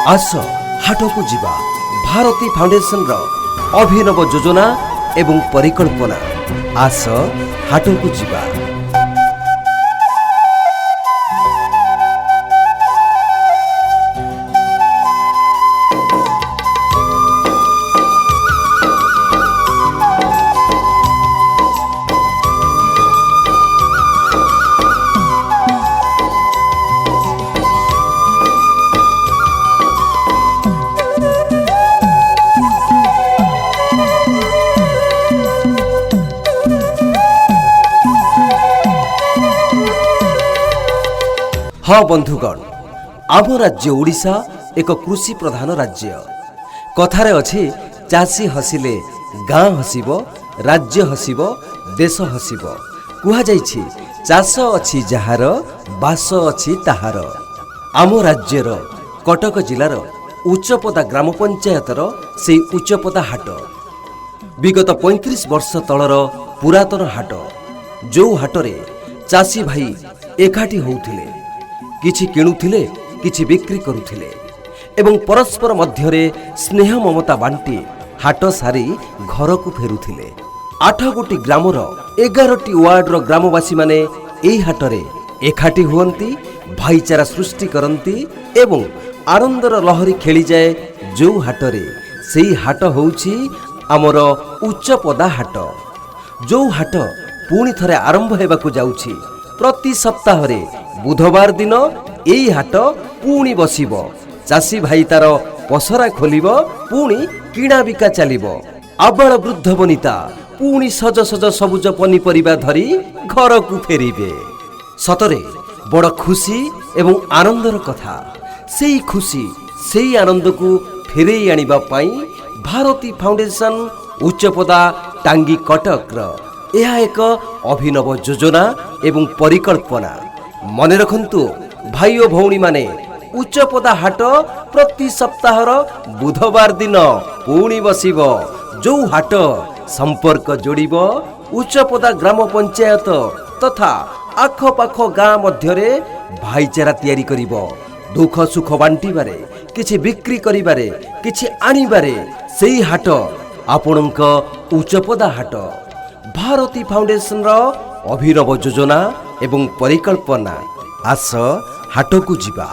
आस हाटकु जिबा भारती फाउंडेशन रो अभिनव योजना एवं परिकल्पना। आस हाटकु जिबा। हाँ बंधुगण, आम राज्य ओडिशा एक कृषि प्रधान राज्य। कथारे अछि चाषी हसिले गाँ हसिबो, राज्य हसिबो, देश हसिबो। कुहा जाइछि चाष अछि जहार, बास अछि ताहार। आम राज्यर कटक जिलार उच्चपदा ग्राम पंचायतर से उच्चपदा हाट विगत 35 वर्ष तलर पुरातन हाट, जो हाटरे चाषी भाई एकाठी होउथिले, किछि किणुथिले, किछि बिक्री करुथिले एवं परस्पर मध्यरे स्नेह ममता बांटी हाट सारी घर को फेरुथिले। 8 गोटी ग्रामर 11टी वार्डर ग्रामवासी माने एई हाटरे एकाठी हुअंती, भाईचारा सृष्टि करंती एवं आनंदर लहरी खेली जाए। जो हाटरे सेई हाट होउछि आमर उच्चपदा हाट। जो हाट पुणी थरे आरंभ हेबाकु जाउछि। प्रति सप्ताहरे बुधवार दिन एई हाट पुणी बसिबो। चाषी भाई तार पसरा खोलिबो, पुणी किणा बिका चलिबो। आबाल वृद्ध बनिता पुणी सज सज सबुज पनिपरिबा धरी घर को फेरिबे। सतरे बड़ खुशी एवं आनंदर कथा। सेई खुशी सेई आनंद को फेरेई आनिबा पई भारती फाउंडेशन उच्चपदा टांगी कटकर यह एक अभिनव योजना एवं परिकल्पना। मने रखंतु भाई और भौणी माने, उच्चपदा हाट प्रति सप्ताहर बुधवार दिन पुणी बसिबो। जो हाट संपर्क जोड़िबो उच्चपदा ग्राम पंचायत तथा आखपाख गाँ मध्यरे भाईचारा तैयारी करिबो। दुख सुख बांटिबारे, किछि बिक्री करिबारे, किछि आनिबारे सेई हाट आपणक उच्चपदा हाट। भारती फाउंडेशन रो अभिनव योजना एवं परिकल्पना। आस हाटकु जिबा।